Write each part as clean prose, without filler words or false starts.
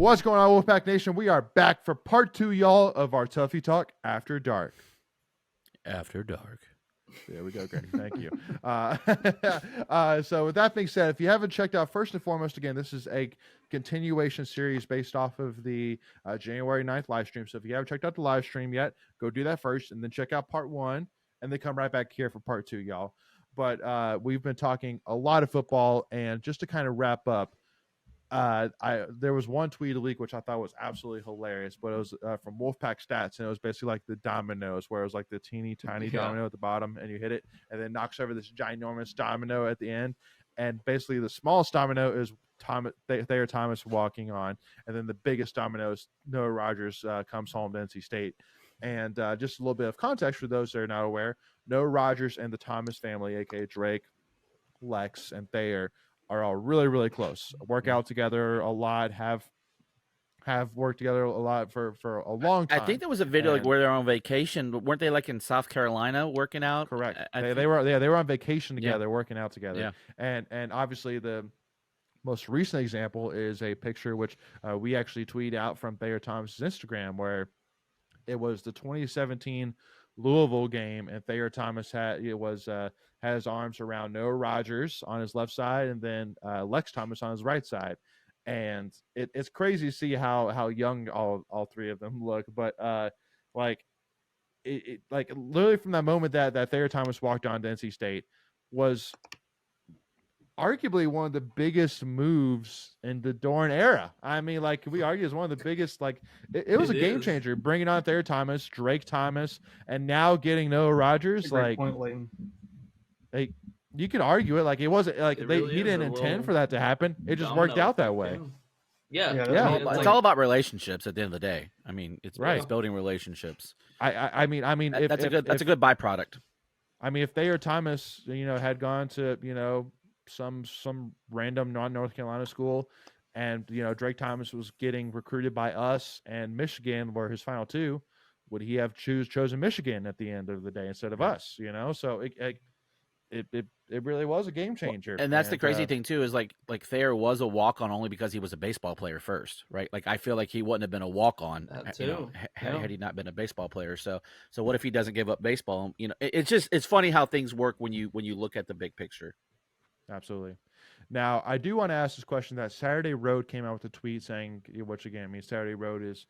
What's going on, Wolfpack Nation? We are back for part 2, y'all, of our Tuffy Talk After Dark. After Dark. There we go, Greg. Thank you. So with that being said, if you haven't checked out, first and foremost, again, this is a continuation series based off of the January 9th live stream. So if you haven't checked out the live stream yet, go do that first and then check out part 1 and then come right back here for part 2, y'all. But we've been talking a lot of football, and just to kind of wrap up, there was one tweet a leak which I thought was absolutely hilarious, but it was from Wolfpack Stats, and it was basically like the dominoes, where it was like the teeny tiny domino at the bottom, and you hit it, and then knocks over this ginormous domino at the end, and basically the smallest domino is Thayer Thomas walking on, and then the biggest domino is Noah Rogers comes home to NC State. And just a little bit of context for those that are not aware, Noah Rogers and the Thomas family, aka Drake, Lex, and Thayer, are all really, really close. Work out together a lot, have worked together a lot for a long time. I think there was a video like where they're on vacation, but weren't they like in South Carolina working out? Correct. They were on vacation together, working out together. Yeah. And obviously the most recent example is a picture which we actually tweeted out from Thayer Thomas's Instagram, where it was the 2017 Louisville game, and Thayer Thomas had his arms around Noah Rogers on his left side, and then Lex Thomas on his right side. And it's crazy to see how young all three of them look. But like literally from that moment that Thayer Thomas walked on to NC State was arguably one of the biggest moves in the Doeren era. I mean, like, we argue is one of the biggest. Like, it was a game changer, bringing on Thayer Thomas, Drake Thomas, and now getting Noah Rogers. Like, you could argue it. Like, it wasn't like he didn't intend for that to happen. It just worked out that way. Yeah. It's all about relationships at the end of the day. I mean, it's building relationships. I mean, that's a good byproduct. I mean, if Thayer Thomas, had gone to some random non-North Carolina school, and Drake Thomas was getting recruited by us, and Michigan were his final two, would he have chosen Michigan at the end of the day instead of us? So it really was a game changer. And that's the crazy thing too, is like Thayer was a walk-on only because he was a baseball player first, right? Like, I feel like he wouldn't have been a walk-on had he not been a baseball player. So what if he doesn't give up baseball? It's funny how things work when you look at the big picture. Absolutely. Now, I do want to ask this question that Saturday Road came out with a tweet saying, which again, I mean, Saturday Road is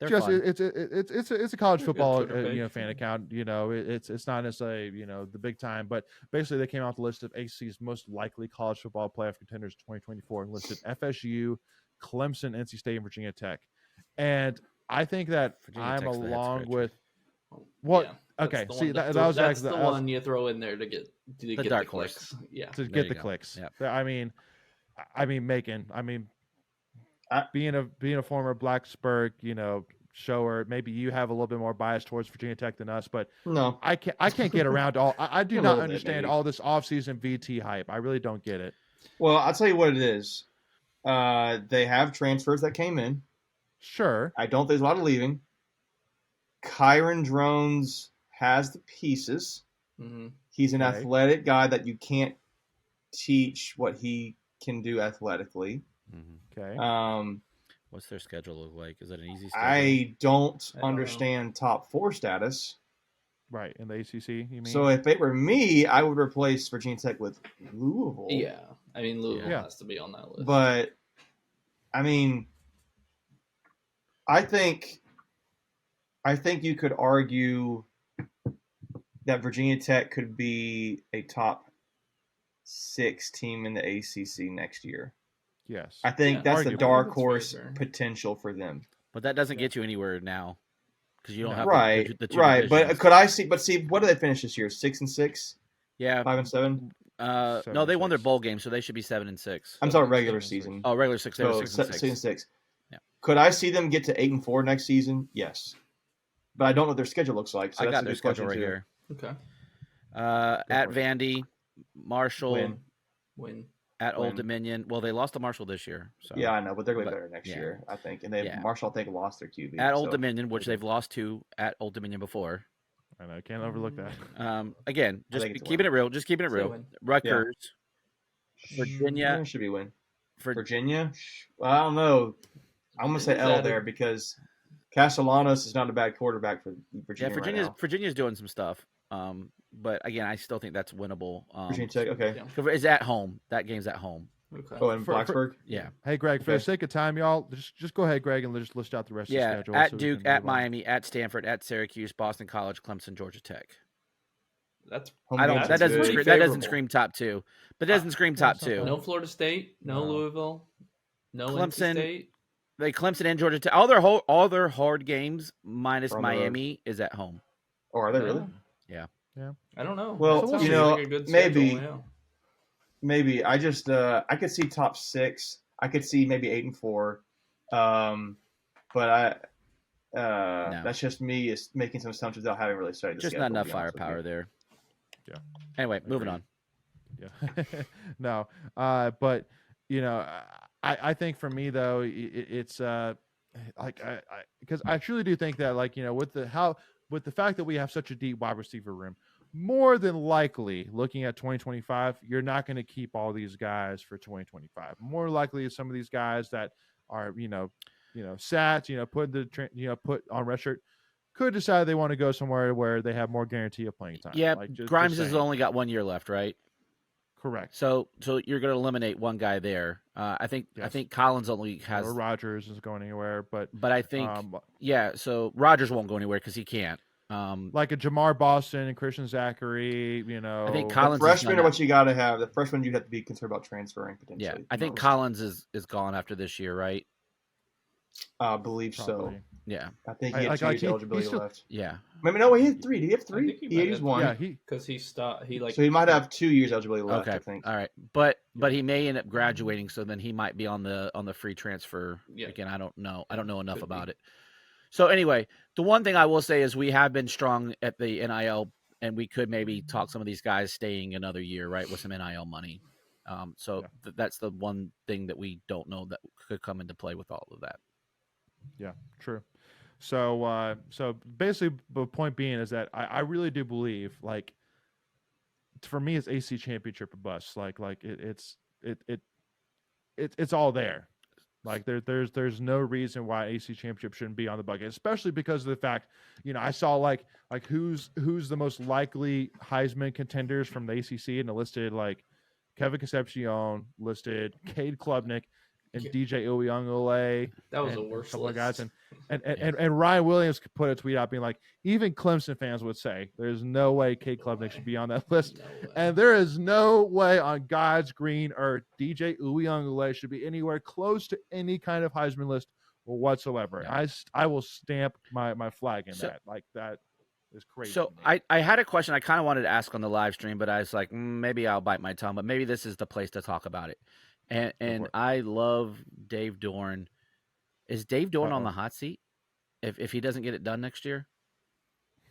it's a college football fan account. It's not necessarily the big time, but basically they came out with a list of ACC's most likely college football playoff contenders 2024 and listed FSU, Clemson, NC State, and Virginia Tech. And I think that I'm along with what. Okay, see that's the one you throw in there to get the dark horse. Yeah, to get the clicks. Yep. I mean, being a former Blacksburg, shower, maybe you have a little bit more bias towards Virginia Tech than us, but no, I can't get around all. I do not understand all this offseason VT hype. I really don't get it. Well, I'll tell you what it is. They have transfers that came in. Sure. I don't think there's a lot of leaving. Kyron Drones has the pieces. Mm-hmm. He's an athletic guy that you can't teach what he can do athletically. Mm-hmm. Okay. What's their schedule look like? Is it an easy schedule? I don't understand top 4 status. Right, in the ACC, you mean? So if it were me, I would replace Virginia Tech with Louisville. Yeah, I mean, Louisville has to be on that list. But, I mean, I think you could argue that Virginia Tech could be a top 6 team in the ACC next year. Yes. I think that's the dark horse potential for them. But that doesn't get you anywhere now because you don't have the two right. divisions. But could I see? But see, what did they finish this year? 6-6. Yeah, 5-7. No, they won their bowl game, so they should be 7-6. I'm sorry, regular season. Oh, regular 6. They were 6-6. 6-6. Yeah. Could I see them get to 8-4 next season? Yes. But I don't know what their schedule looks like. So I that's got their schedule right here. Okay. At Vandy, Marshall, win. At Old Dominion. Well, they lost to Marshall this year. So. Yeah, I know, but they're going to be better next year, I think. And Marshall, I think, lost their QB. At Old Dominion, which they've lost to at Old Dominion before. I know, can't overlook that. Again, just keeping it real. Just keeping it real. Rutgers, Virginia should be win. Virginia, I don't know. I'm gonna say L there because Castellanos is not a bad quarterback for Virginia. Yeah, Virginia's doing some stuff. But again, I still think that's winnable. Virginia Tech, okay. It's at home. That game's at home. Okay. Oh, in Blacksburg? Yeah. Hey, Greg, for the sake of time, y'all, just go ahead, Greg, and just list out the rest of the schedule. At Duke, at Miami, at Stanford, at Syracuse, Boston College, Clemson, Georgia Tech. That doesn't scream top 2. But it doesn't scream top 2. No Florida State, no Louisville, no Clemson. NC State. Clemson and Georgia Tech. All their hard games minus Miami is at home. Oh, are they really? Yeah. I don't know. Well, like a good schedule, maybe. I just I could see top 6. I could see maybe 8 and 4. But that's just me is making some assumptions without having really studied the schedule. Just not enough firepower there. Yeah. Anyway, moving on. Yeah. No. But I think for me though, it's because I truly do think that with the fact that we have such a deep wide receiver room, more than likely looking at 2025, you're not going to keep all these guys for 2025. More likely some of these guys that are, sat, put on red shirt could decide they want to go somewhere where they have more guarantee of playing time. Yeah. Grimes has only got 1 year left, right? Correct. So you're going to eliminate one guy there. I think Collins only has. Or Rogers isn't going anywhere, but I think So Rogers won't go anywhere because he can't. Like a Jamar Boston and Christian Zachary, I think Collins. The freshmen are what you got to have. The freshman you have to be concerned about transferring potentially. Yeah, I think Collins is gone after this year, right? I believe so. Yeah, I think he had 2 years eligibility left. Yeah, maybe no. He had 3. Did he have 3? He had 1. Yeah, because he stopped. So he might have 2 years eligibility left. Okay, I think. All right, but he may end up graduating, so then he might be on the free transfer. Yeah. Again, I don't know. I don't know enough about it. So anyway, the one thing I will say is we have been strong at the NIL, and we could maybe talk some of these guys staying another year, right, with some NIL money. That's the one thing that we don't know that could come into play with all of that. Yeah, true. So basically, the point being is that I really do believe, for me, it's ACC Championship or bust. It's all there. There's no reason why ACC Championship shouldn't be on the bucket, especially because of the fact, I saw who's the most likely Heisman contenders from the ACC, and it listed Kevin Concepcion, listed Cade Klubnik, and DJ Uyunglele. That was the worst list. Guys. And Ryan Williams put a tweet out being like, even Clemson fans would say there's no way Cade Klubnik should be on that list. And there is no way on God's green earth DJ Uyunglele should be anywhere close to any kind of Heisman list whatsoever. Yeah. I will stamp my flag in that. That is crazy. So I had a question I kind of wanted to ask on the live stream, but I was like, maybe I'll bite my tongue, but maybe this is the place to talk about it. And I love Dave Doeren. Is Dave Doeren on the hot seat if he doesn't get it done next year?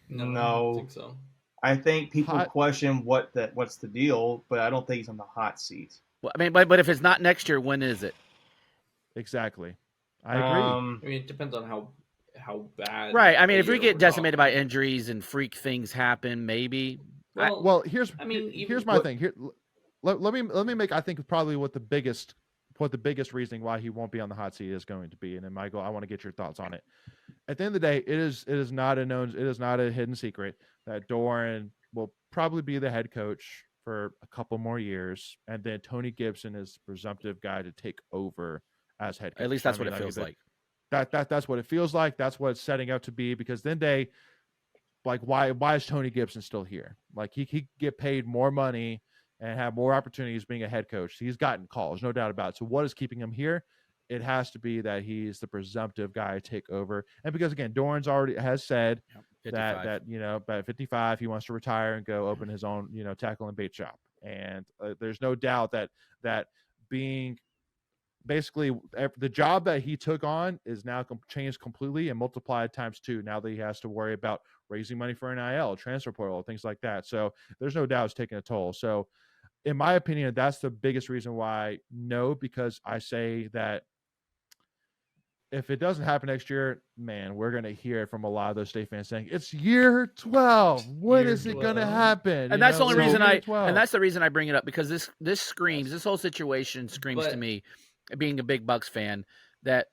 No, I don't think so. I think people question what's the deal, but I don't think he's on the hot seat. Well, I mean, but if it's not next year, when is it? Exactly. I agree. I mean, it depends on how bad. Right. I mean, if we get decimated by injuries and freak things happen, maybe. Here's my thing. Here, let me make, I think, probably what the biggest reasoning why he won't be on the hot seat is going to be. And then Michael, I want to get your thoughts on it. At the end of the day, it is not a hidden secret that Doeren will probably be the head coach for a couple more years, and then Tony Gibson is the presumptive guy to take over as head coach. At least that's what it feels like. That's what it feels like. That's what it's setting out to be, because then they why is Tony Gibson still here? He get paid more money and have more opportunities being a head coach. He's gotten calls, no doubt about it. So what is keeping him here? It has to be that he's the presumptive guy to take over. And because, again, Doeren's already has said that by 55, he wants to retire and go open his own, tackle and bait shop. And there's no doubt that being basically the job that he took on is now changed completely and multiplied times 2. Now that he has to worry about raising money for NIL, transfer portal, things like that. So there's no doubt it's taking a toll. So in my opinion, that's the biggest reason why no, because I say that if it doesn't happen next year, man, we're going to hear it from a lot of those State fans saying it's year 12. When is it going to happen? And that's the only reason that's the reason I bring it up, because this whole situation screams to me, being a big Bucks fan, that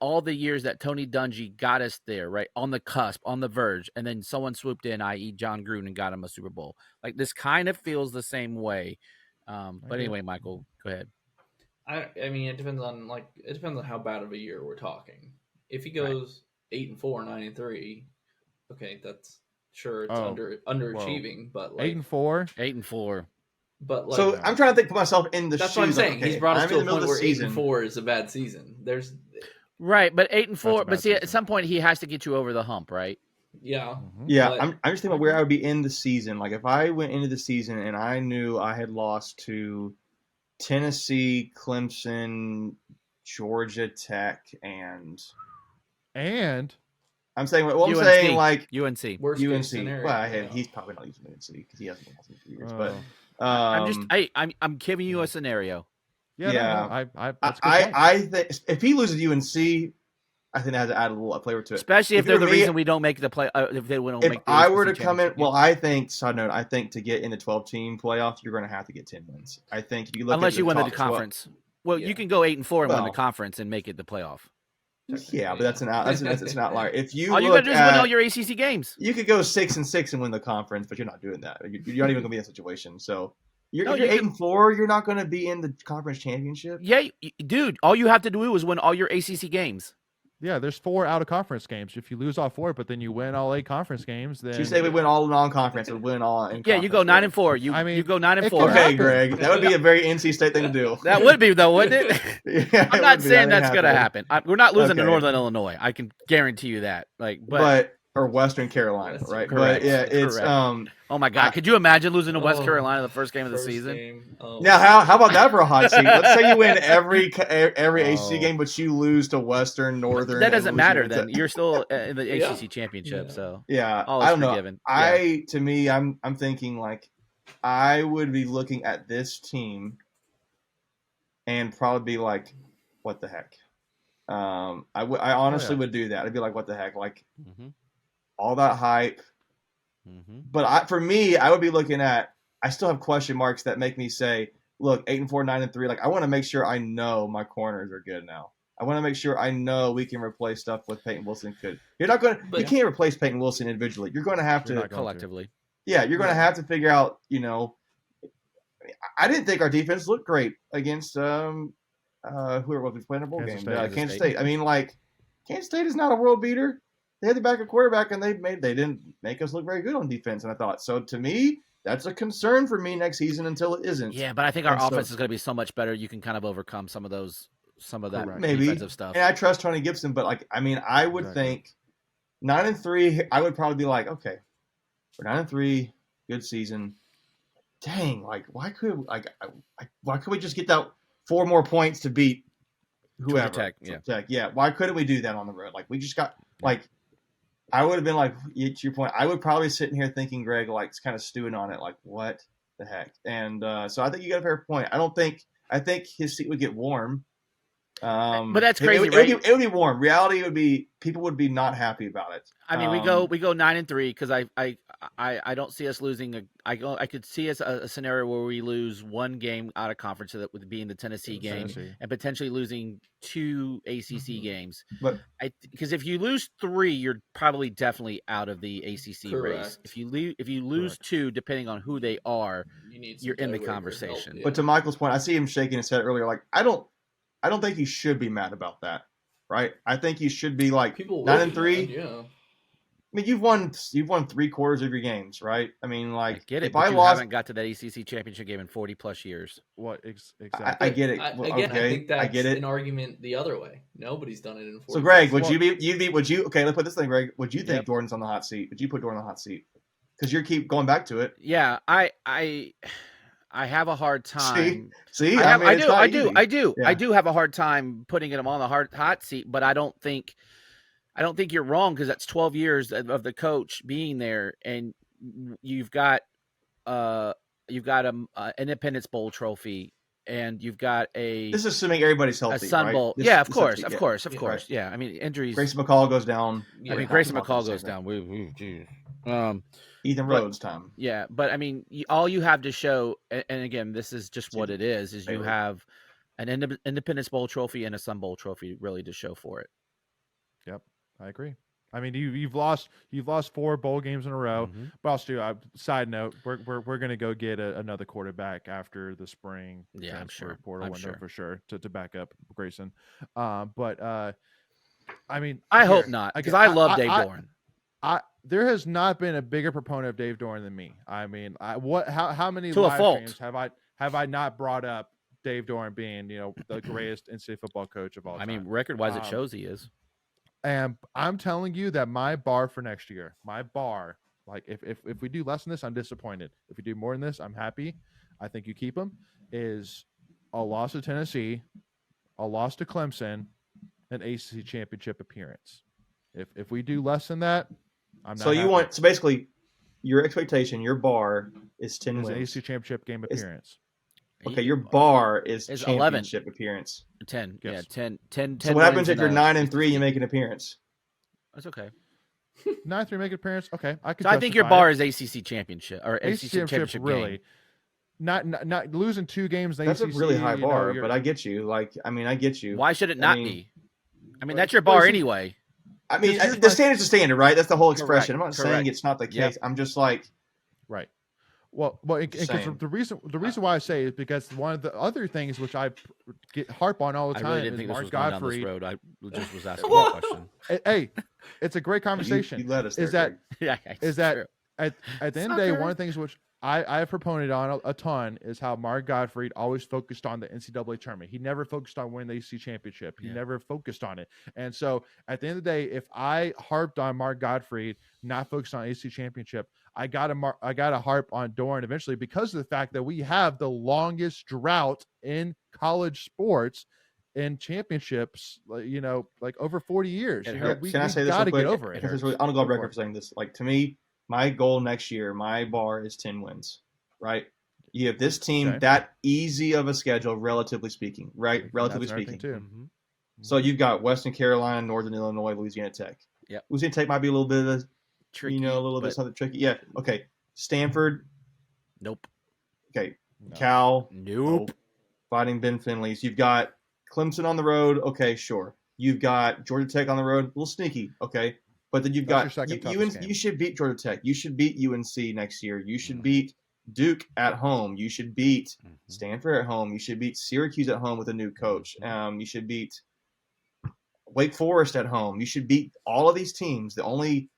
all the years that Tony Dungy got us there, right on the cusp, on the verge, and then someone swooped in, i.e., John Gruden, and got him a Super Bowl. Like this kind of feels the same way. But anyway, Michael, go ahead. I mean, it depends on how bad of a year we're talking. If he goes 8-4, 9-3, okay, that's sure it's underachieving, but like 8-4, 8-4. But like, so I'm trying to think of myself in the that's shoes. what I'm saying. Okay, he's brought us I'm to in a the middle point of where the season. 8-4 is a bad season. There's right, but 8-4. But see, season. at some point he has to get you over the hump, right? yeah, Yeah, but, I'm just thinking about where I would be in the season. Like if I went into the season and I knew I had lost to Tennessee, Clemson, Georgia Tech, and I'm saying, well, I'm UNC. saying like UNC. worst UNC. case scenario. Well, he's probably not using UNC because he hasn't lost in 2 years. But I'm giving you a scenario. Yeah. That's a good point. I think if he loses UNC, I think that has to add a little flavor to it. Especially if they're the reason we don't make the play. If they don't make the I were to ACC come in, championship. well, I think, side note, I think to get in the 12-team playoff, you're going to have to get 10 wins. I think if you look unless at you win the top 12 conference. Well, you can go 8-4 and win the conference and make it the playoff. Yeah, but that's an outlier. If you all you got to do is win all your ACC games. You could go 6-6 and win the conference, but you're not doing that. You're not even going to be in that situation. So you're 8-4. You're not going to be in the conference championship. Yeah, dude. All you have to do is win all your ACC games. Yeah, there's 4 out of conference games. If you lose all 4, but then you win all 8 conference games, then you say we win all non-conference, we win all. Yeah, you go 9-4. You go 9-4. Okay, Greg, that would be a very NC State thing to do. That would be though, wouldn't it? Yeah, I'm not saying that's going to happen. We're not losing to Okay. Northern Illinois. I can guarantee you that. Or Western Carolina, right? Correct. But yeah, it's Correct. Oh my God! Could you imagine losing to West Carolina the first game of the season? Now, how about that for a hot seat? Let's say you win every ACC game, but you lose to Western, Northern. That doesn't matter. Then you're still in the ACC championship. So yeah, all I is don't forgiven. know. To me, I'm thinking like I would be looking at this team and probably be like, what the heck? I honestly would do that. I'd be like, what the heck? Like all that hype. But for me, I would be looking at. I still have question marks that make me say, "Look, 8-4, 9-3. Like I want to make sure I know my corners are good now. I want to make sure I know we can replace stuff with Peyton Wilson. You're not going. You can't replace Peyton Wilson individually. You're going to have to collectively. Yeah, you're going to have to figure out. I didn't think our defense looked great against whoever was we playing a bowl game. Kansas State. I mean, like Kansas State is not a world beater. They had the backup quarterback, and they didn't make us look very good on defense. And I thought, so to me, that's a concern for me next season until it isn't. Yeah, but I think our offense is going to be so much better. You can kind of overcome some of that defensive stuff. And I trust Tony Gibson, but I would think 9-3. I would probably be like, okay, we're 9-3, good season. Dang, why could we just get that 4 more points to beat whoever? Tech, yeah. Why couldn't we do that on the road? Like we just got I would have been like, to your point, I would probably sit in here thinking, Greg, like kind of stewing on it, like what the heck? And so I think you got a fair point. I think his seat would get warm. But that's crazy, right? It would be warm. Reality would be people would be not happy about it. I mean, we go 9-3 because I don't see us losing. I could see us a scenario where we lose 1 game out of conference, so that would be in the Tennessee game, and potentially losing 2 ACC games. But because if you lose 3, you're probably definitely out of the ACC race. If you lose 2, depending on who they are, you're in the conversation. Help, But to Michael's point, I see him shaking his head earlier. Like I don't think he should be mad about that, right? I think you should be like 9-3. Yeah. I mean, you've won 3/4 of your games, right? I mean, like, I get it. if but I you lost, haven't got to that ACC championship game in 40+ years. What exactly? I get it. I think that's an argument the other way. Nobody's done it in 40. So, Greg, would you? Okay, let's put this thing, Greg. Would you think Doeren's on the hot seat? Would you put Doeren on the hot seat? Because you keep going back to it. Yeah, I have a hard time. See, I do. Yeah. I do have a hard time putting him on the hot seat, but I don't think you're wrong, because that's 12 years of the coach being there, and you've got an Independence Bowl trophy, and you've got This is assuming everybody's healthy. a Sun right? Bowl. Of course. Right. Yeah, I mean injuries. Grayson McCall goes down. Grayson McCall goes down. Ethan Rhodes time. Yeah, but I mean, all you have to show, and again, this is just what it is you have an Independence Bowl trophy and a Sun Bowl trophy really to show for it. Yep, I agree. I mean, you've lost 4 bowl games in a row. Mm-hmm. But also, side note, we're gonna go get another quarterback after the spring. Yeah, I'm sure. Portal window for sure to back up Grayson. I mean, I hope not, because I love Dave Doeren. There has not been a bigger proponent of Dave Doeren than me. I mean, how many to live a streams have I not brought up Dave Doeren being the greatest NCAA football coach of all time? I mean, record wise, it shows he is. And I'm telling you that my bar for next year, like if we do less than this, I'm disappointed. If we do more than this, I'm happy. I think you keep them. Is a loss to Tennessee, a loss to Clemson, an ACC championship appearance. If we do less than that, I'm not. So basically, your expectation, your bar is 10 wins. An ACC championship game appearance. Okay, your bar is championship 11. appearance. 10. Yes. Yeah, 10. So what happens if you're 9-3 and you make an appearance? That's okay. 9-3 make an appearance. Okay, I could. So I think your bar is ACC championship or ACC championship really. Game. Not losing 2 games. That's ACC, a really high bar, but I get you. I get you. Why should it not be? I mean, that's your bar anyway. I mean, the standard's the standard, right? That's the whole expression. Correct. I'm not saying it's not the case. Yep. I'm just like, right. Well, the reason why I say is because one of the other things which I harp on all the time I really didn't is think Mark this was going down Godfrey. this road. I just was asking a question. Hey, it's a great conversation. you led us there, is that true. at the end of the day, one of the things which I have proponed on a ton is how Mark Gottfried always focused on the NCAA tournament. He never focused on winning the ACC championship. He never focused on it. And so at the end of the day, if I harped on Mark Gottfried, not focused on ACC championship, I got to harp on Doeren eventually because of the fact that we have the longest drought in college sports in championships, like over 40 years. We got to get over it. I'm gonna go on record for saying this. Like, to me, my goal next year, my bar is 10 wins, right? You have this team that easy of a schedule, relatively speaking, right? Relatively speaking. Too. Mm-hmm. So you've got Western Carolina, Northern Illinois, Louisiana Tech. Yep. Louisiana Tech might be a little bit of a tricky, a little bit something tricky. Yeah. Okay. Stanford. Nope. Okay. No. Cal. Nope. Fighting Ben Finley's. You've got Clemson on the road. Okay, sure. You've got Georgia Tech on the road. A little sneaky. Okay. But then you've got you should beat Georgia Tech. You should beat UNC next year. You should beat Duke at home. You should beat Stanford at home. You should beat Syracuse at home with a new coach. You should beat Wake Forest at home. You should beat all of these teams. The only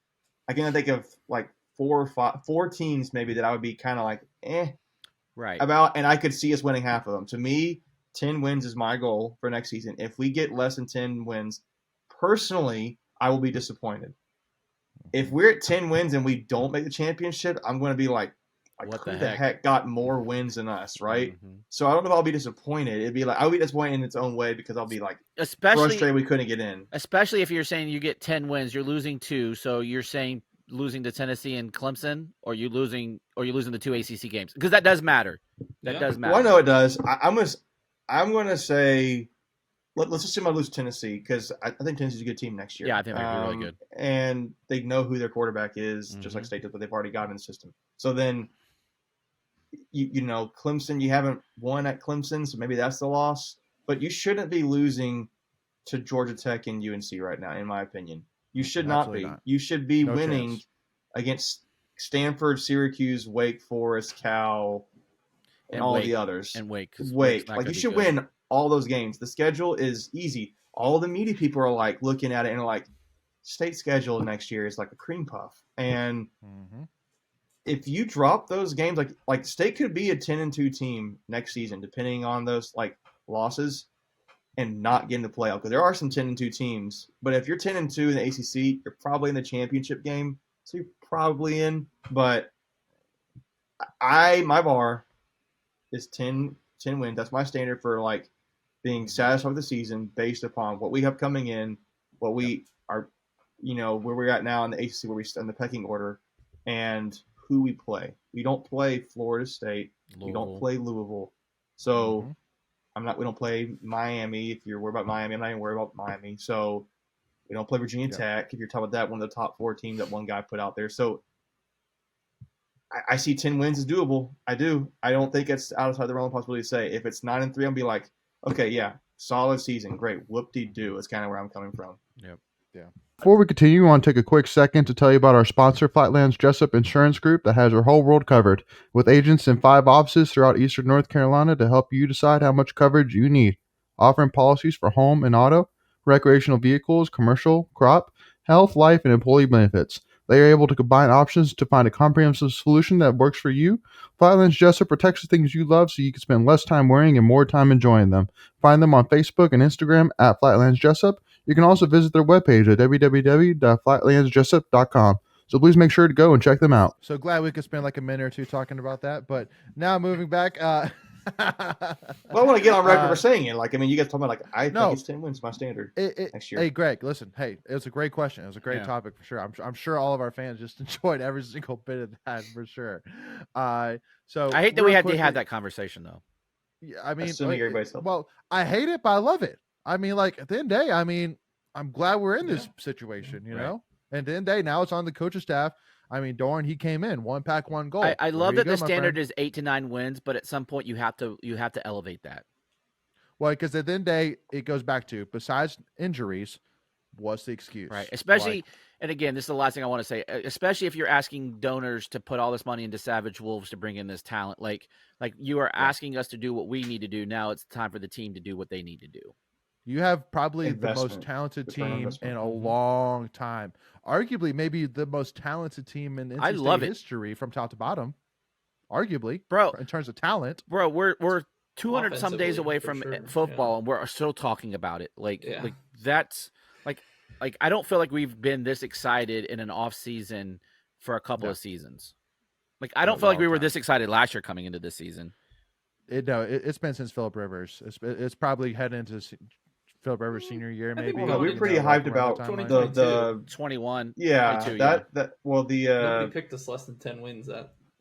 I can think of like 4 teams maybe that I would be kind of like right about, and I could see us winning half of them. To me, 10 wins is my goal for next season. If we get less than 10 wins, personally, I will be disappointed. If we're at 10 wins and we don't make the championship, I'm going to be like what who the heck got more wins than us, right? Mm-hmm. So I don't know if I'll be disappointed. It'd be like I'll be disappointed in its own way because I'll be like frustrated we couldn't get in. Especially if you're saying you get 10 wins, you're losing 2, so you're saying losing to Tennessee and Clemson, or you losing the 2 ACC games, because that does matter. That does matter. Well, I know it does. I'm going to say. Let's assume I lose to Tennessee because I think Tennessee's a good team next year. Yeah, I think they're going to be really good. And they know who their quarterback is, just like State did, but they've already got him in the system. So then, you know, Clemson, you haven't won at Clemson, so maybe that's the loss. But you shouldn't be losing to Georgia Tech and UNC right now, in my opinion. You should not be. You should be winning against Stanford, Syracuse, Wake Forest, Cal, and all the others. And Wake. Like, you should win all those games. The schedule is easy. All the media people are like looking at it and are like, State schedule next year is like a cream puff. And if you drop those games, like State could be a 10-2 team next season, depending on those like losses, and not get in the playoff. Because there are some 10-2 teams, but if you're 10-2 in the ACC, you're probably in the championship game, so you're probably in. But my bar is 10 wins. That's my standard for like being satisfied with the season based upon what we have coming in, what we are, you know, where we're at now in the ACC, where we stand in the pecking order, and who we play. We don't play Florida State. We don't play Louisville. So we don't play Miami. If you're worried about Miami, I'm not even worried about Miami. So we don't play Virginia Tech. If you're talking about that, one of the top 4 teams that one guy put out there. So I see 10 wins is doable. I do. I don't think it's outside the realm of possibility to say. If it's 9-3, I'll be like, okay, yeah, solid season, great, whoop-de-doo. That's kind of where I'm coming from. Yep. Yeah. Before we continue, I want to take a quick second to tell you about our sponsor, Flatlands Jessup Insurance Group, that has your whole world covered, with agents in 5 offices throughout eastern North Carolina to help you decide how much coverage you need. Offering policies for home and auto, recreational vehicles, commercial, crop, health, life, and employee benefits. They are able to combine options to find a comprehensive solution that works for you. Flatlands Jessup protects the things you love so you can spend less time worrying and more time enjoying them. Find them on Facebook and Instagram at Flatlands Jessup. You can also visit their webpage at www.flatlandsjessup.com. So please make sure to go and check them out. So glad we could spend like a minute or two talking about that. But now moving back. Well, I want to get on record for saying it. Like, I mean, you guys talking about, like, I think it's 10 wins, my standard next year. Hey, Greg, listen. Hey, it was a great question. It was a great topic for sure. I'm sure all of our fans just enjoyed every single bit of that for sure. So I hate that we had to have that conversation, though. Yeah, I mean, assuming everybody's healthy. Well, I hate it, but I love it. I mean, like, at the end of the day, I mean, I'm glad we're in this situation, you know? And at the end of the day, now it's on the coaching staff. I mean, Doeren, he came in, 1 pack, 1 goal. I love that the standard is 8 to 9 wins, but at some point you have to elevate that. Well, because at the end of the day, it goes back to, besides injuries, what's the excuse? Right. Especially, and again, this is the last thing I want to say, especially if you're asking donors to put all this money into Savage Wolves to bring in this talent. Like you are asking us to do what we need to do. Now it's time for the team to do what they need to do. You have probably the most talented team in a long time. Arguably, maybe the most talented team in NC State history from top to bottom. Arguably, bro, in terms of talent. Bro, we're 200 some days away from football, and we're still talking about it. Like that's like I don't feel like we've been this excited in an off season for a couple of seasons. Like I don't feel like we were this excited last year coming into this season. It's been since Phillip Rivers. It's probably heading into Phillip Rivers senior year, maybe. We're pretty hyped about the 21. Yeah, 22, nobody picked us less than 10 wins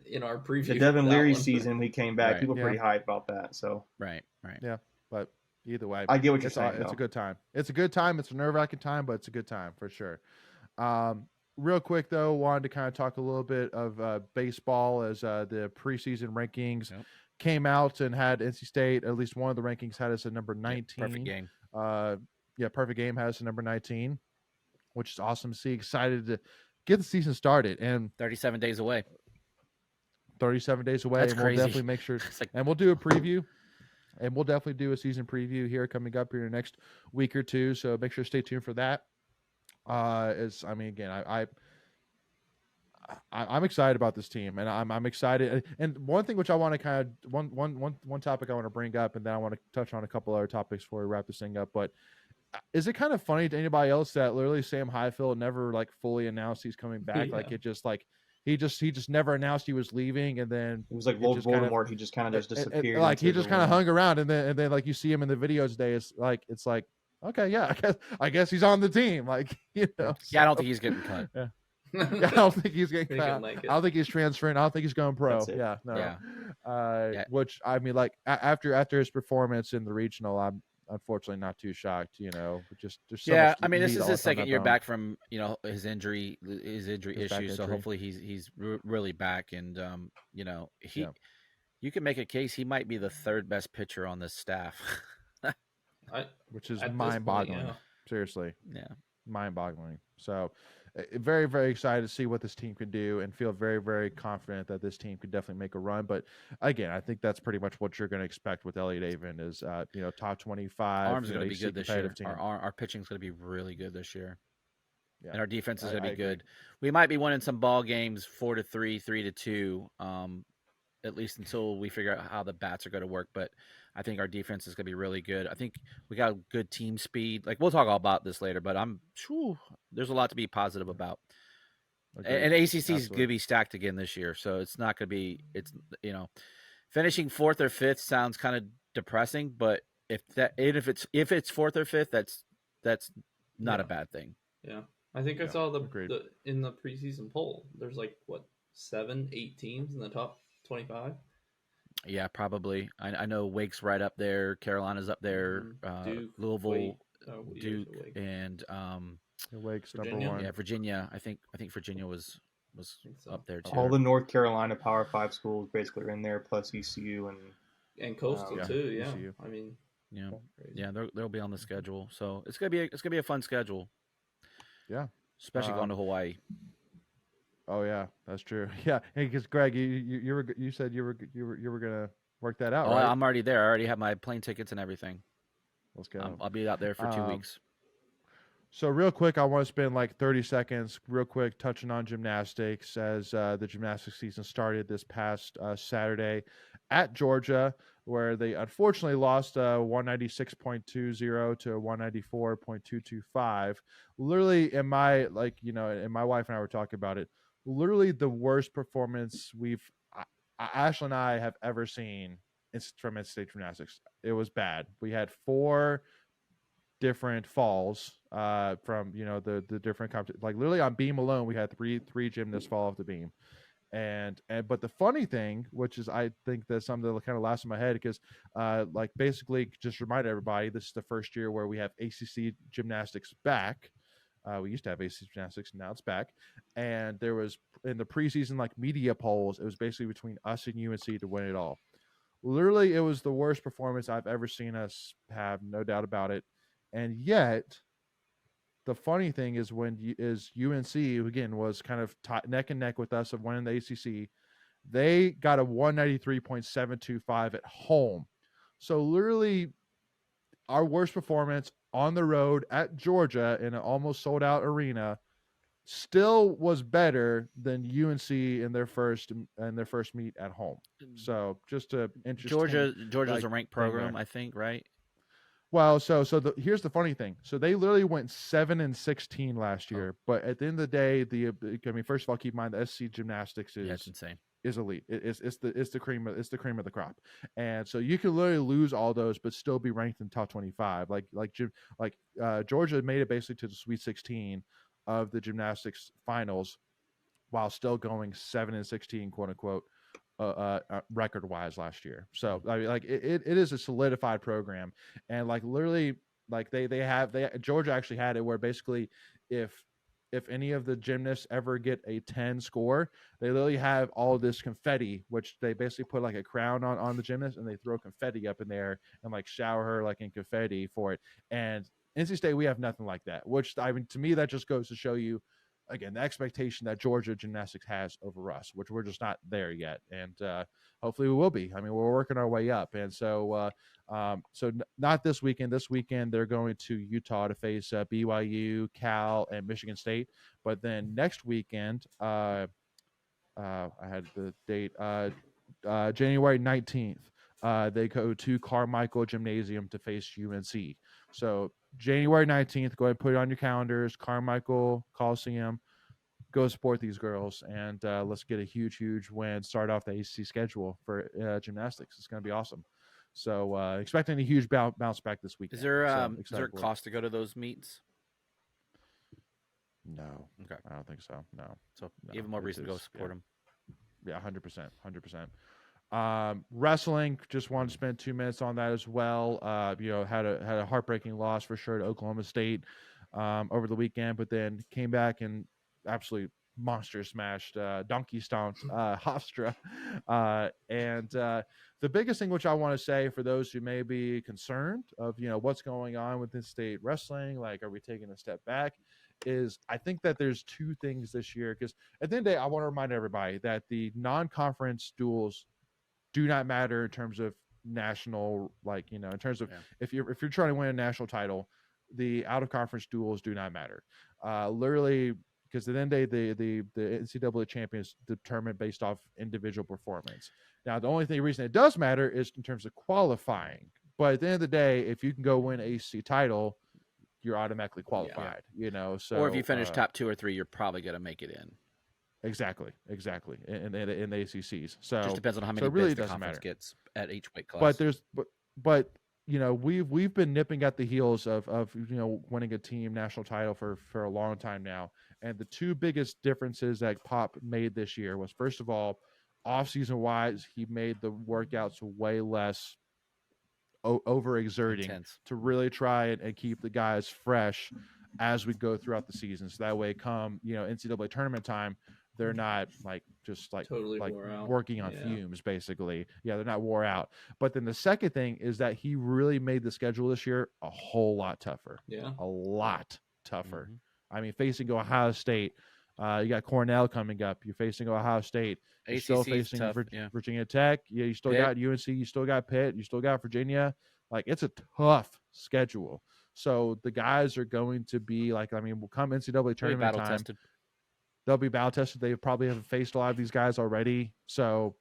in our preview. The Devin Leary season, we came back. People were pretty hyped about that. So right. Yeah, but either way, I get what you're saying. It's a good time. It's a good time. It's a nerve-wracking time, but it's a good time for sure. Real quick though, wanted to kind of talk a little bit of baseball as the preseason rankings came out and had NC State, at least one of the rankings had us at number 19. Perfect game. Perfect game has us at number 19, which is awesome to see. Excited to get the season started, and 37 days away. 37 days away. That's and crazy. We'll definitely make sure, and we'll do a preview, and we'll definitely do a season preview here coming up here in the next week or two. So make sure to stay tuned for that. I'm excited about this team, and I'm excited. And one thing which I want to kind of one topic I want to bring up, and then I want to touch on a couple other topics before we wrap this thing up. But is it kind of funny to anybody else that literally Sam Highfield never like fully announced he's coming back? Like it just like he just never announced he was leaving, and then it was like Lord Voldemort. He just kind of just disappeared. Like he just kind of hung around, and then like you see him in the videos today. It's like okay, yeah, I guess he's on the team. Like Yeah, I don't think he's getting cut. Yeah. I don't think he's getting cut. I don't think he's transferring. I don't think he's going pro. Yeah, no. Yeah. Which I mean, like after his performance in the regional, I'm unfortunately not too shocked. Just so much I mean, this is his second year back from his injury issues. So hopefully he's really back, and you can make a case he might be the third best pitcher on this staff, which is mind-boggling. Seriously, mind-boggling. So. Very, very excited to see what this team can do, and feel very, very confident that this team could definitely make a run. But again, I think that's pretty much what you're going to expect with Elliot Avon is, top 25. Arm's going to be good this year. Our pitching's going to be really good this year, and our defense is going to be good. We might be winning some ball games 4-3, 3-2, at least until we figure out how the bats are going to work. But I think our defense is going to be really good. I think we got good team speed. Like we'll talk all about this later, but there's a lot to be positive about. And ACC is going to be stacked again this year, so it's not going to be. It's finishing 4th or 5th sounds kind of depressing, but if it's 4th or 5th, that's not a bad thing. Yeah, I think I saw the in the preseason poll. There's 7-8 teams in the top 25. Yeah, probably. I know Wake's right up there. Carolina's up there. Duke, Louisville, Duke, and Wake's Virginia. number 1. Yeah, Virginia. I think Virginia was up there too. All the North Carolina Power 5 schools basically are in there, plus ECU and Coastal too. Yeah, ECU. I mean, Yeah, yeah, they'll be on the schedule, so it's gonna be a fun schedule. Yeah, especially going to Hawaii. Oh yeah, that's true. Yeah, because Greg, you said you were gonna work that out, right? I'm already there. I already have my plane tickets and everything. Let's go. I'll be out there for 2 weeks. So real quick, I want to spend like 30 seconds real quick touching on gymnastics as the gymnastics season started this past Saturday at Georgia, where they unfortunately lost 196.20 to 194.225. Literally, and my wife and I were talking about it. Literally the worst performance Ashley and I have ever seen from in-state gymnastics. It was bad. We had 4 different falls from the different competitions. Like literally on beam alone, we had three gymnasts fall off the beam. And but the funny thing, which is I think that's something that kind of lasts in my head, because like basically just remind everybody, this is the first year where we have ACC gymnastics back. We used to have ACC gymnastics, now it's back. And there was in the preseason like media polls, it was basically between us and UNC to win it all. Literally, it was the worst performance I've ever seen us have, no doubt about it. And yet, the funny thing is UNC, who again was kind of neck and neck with us of winning the ACC, they got a 193.725 at home. So literally, our worst performance on the road at Georgia in an almost sold out arena still was better than UNC in their first meet at home. So just a interesting. Georgia's a ranked program, I think, right? Well, here's the funny thing. So they literally went 7-16 last year, but at the end of the day, first of all, keep in mind the SC gymnastics it's insane. Is elite. It's the cream of the crop, and so you can literally lose all those, but still be ranked in top 25. Georgia made it basically to the Sweet 16 of the gymnastics finals, while still going 7-16, quote unquote. Record wise last year. So I mean, like it is a solidified program, and like literally like Georgia actually had it where basically if any of the gymnasts ever get a 10 score, they literally have all this confetti, which they basically put like a crown on the gymnast, and they throw confetti up in there and like shower her like in confetti for it. And NC State, we have nothing like that, which I mean, to me, that just goes to show you again, the expectation that Georgia gymnastics has over us, which we're just not there yet. And hopefully we will be. I mean, we're working our way up. And so not this weekend. This weekend, they're going to Utah to face BYU, Cal, and Michigan State. But then next weekend, I had the date, January 19th, they go to Carmichael Gymnasium to face UNC. So January 19th, go ahead and put it on your calendars. Carmichael Coliseum, go support these girls, and let's get a huge win. Start off the ACC schedule for gymnastics. It's going to be awesome. So expecting a huge bounce back this weekend. Is there a cost to go to those meets? No. Okay. I don't think so. No. So even more reason to go support them. Yeah, 100%. Wrestling, just wanted to spend 2 minutes on that as well. Had a heartbreaking loss for sure to Oklahoma State over the weekend, but then came back and absolutely monster smashed, donkey stomped Hofstra. And the biggest thing which I want to say for those who may be concerned of what's going on with in-state wrestling, like are we taking a step back, is I think that there's 2 things this year, because at the end of the day, I want to remind everybody that the non-conference duels do not matter in terms of national, in terms of if you're trying to win a national title, the out of conference duels do not matter. Literally, because at the end of the day, the NCAA champions determined based off individual performance. Now, the only reason it does matter is in terms of qualifying. But at the end of the day, if you can go win an ACC title, you're automatically qualified. So or if you finish top 2 or 3, you're probably going to make it in. Exactly. In the ACCs. So just depends on how many it really bids the doesn't conference matter. gets at each weight class. But we've been nipping at the heels of winning a team national title for a long time now. And the 2 biggest differences that Pop made this year was, first of all, off-season wise, he made the workouts way less overexerting to really try and keep the guys fresh as we go throughout the season. So that way, come NCAA tournament time, they're not just like totally like wore out. working on fumes, basically. Yeah, they're not wore out. But then the second thing is that he really made the schedule this year a whole lot tougher. Yeah, a lot tougher. I mean, facing Ohio State, you got Cornell coming up. You're facing Ohio State. You're still facing tough, Virginia Tech. Yeah, you still got UNC. You still got Pitt. You still got Virginia. Like, it's a tough schedule. So the guys are going to be like, I mean, we'll come NCAA tournament time. Tested. They'll be battle tested. They probably have faced a lot of these guys already. So,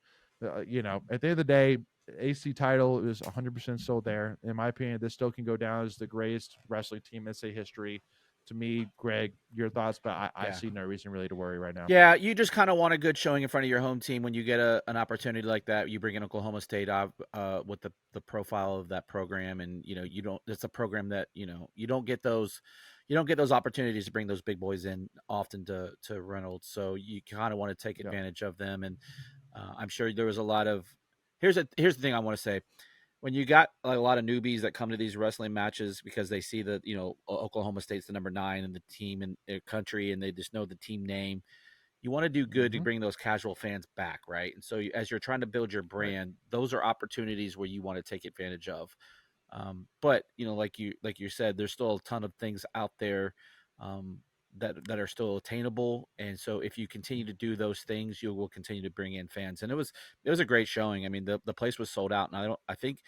you know, at the end of the day, AC title is 100% still there. In my opinion, this still can go down as the greatest wrestling team in NCAA history. To me, Greg, your thoughts, but I see no reason really to worry right now. Yeah, you just kind of want a good showing in front of your home team when you get an opportunity like that. You bring in Oklahoma State with the profile of that program, and it's a program that you don't get those opportunities to bring those big boys in often to Reynolds. So you kind of want to take advantage of them, and I'm sure there was a lot of. Here's the thing I want to say. When you got a lot of newbies that come to these wrestling matches because they see that, Oklahoma State's the number 9 in the team in their country, and they just know the team name, you want to do good to bring those casual fans back, right? And so as you're trying to build your brand, those are opportunities where you want to take advantage of. But like you said, there's still a ton of things out there that are still attainable, and so if you continue to do those things, you will continue to bring in fans. And it was a great showing. I mean, the place was sold out, and I think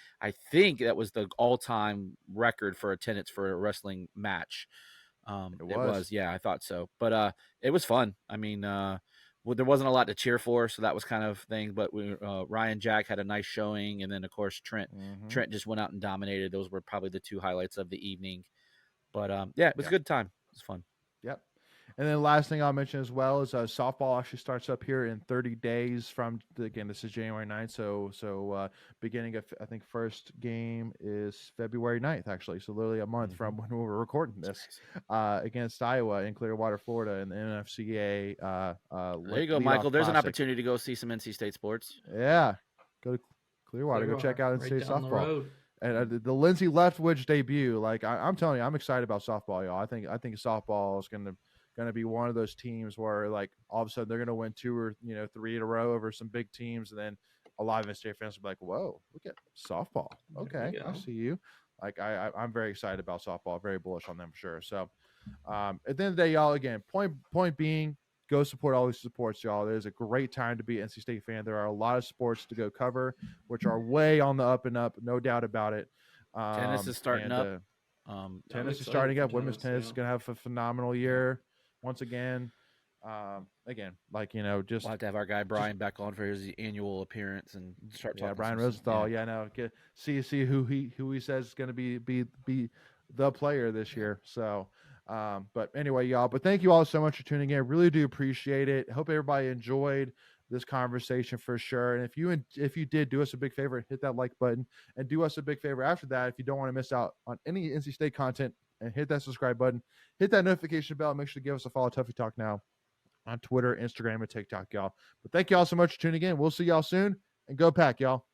that was the all-time record for attendance for a wrestling match. It was, yeah, I thought so. But it was fun. I mean, there wasn't a lot to cheer for, so that was kind of thing. But Ryan Jack had a nice showing, and then of course Trent just went out and dominated. Those were probably the 2 highlights of the evening. But it was a good time. It was fun. Yep. And then the last thing I'll mention as well is softball actually starts up here in 30 days from, again, this is January 9th. So beginning of, I think, first game is February 9th, actually. So literally a month from when we were recording this against Iowa in Clearwater, Florida in the NFCA. There you go, Michael. There's an opportunity to go see some NC State sports. Yeah. Go to Clearwater. Go check out NC State softball. And the Lindsay Leftwich debut, like I'm telling you, I'm excited about softball, y'all. I think softball is going to be one of those teams where, like, all of a sudden they're going to win 2 or 3 in a row over some big teams, and then a lot of NCAA fans will be like, "Whoa, look at softball! Okay, I see you." Like I'm very excited about softball, very bullish on them for sure. So at the end of the day, y'all, again, point being, go support all these sports, y'all. There's a great time to be an NC State fan. There are a lot of sports to go cover, which are way on the up and up, no doubt about it. Tennis is starting up. Tennis is starting up. Women's tennis is going to have a phenomenal year once again. Like, just we'll have to have our guy Brian back on for his annual appearance and start talking. Yeah, Brian Rosenthal. See who he says is going to be the player this year. So. But anyway, y'all, but thank you all so much for tuning in. I really do appreciate it. I hope everybody enjoyed this conversation for sure. And if you did, do us a big favor and hit that like button, and do us a big favor after that. If you don't want to miss out on any NC State content, and hit that subscribe button, hit that notification bell. Make sure to give us a follow, Tuffy Talk Now, on Twitter, Instagram, and TikTok, y'all. But thank you all so much for tuning in. We'll see y'all soon, and go Pack, y'all.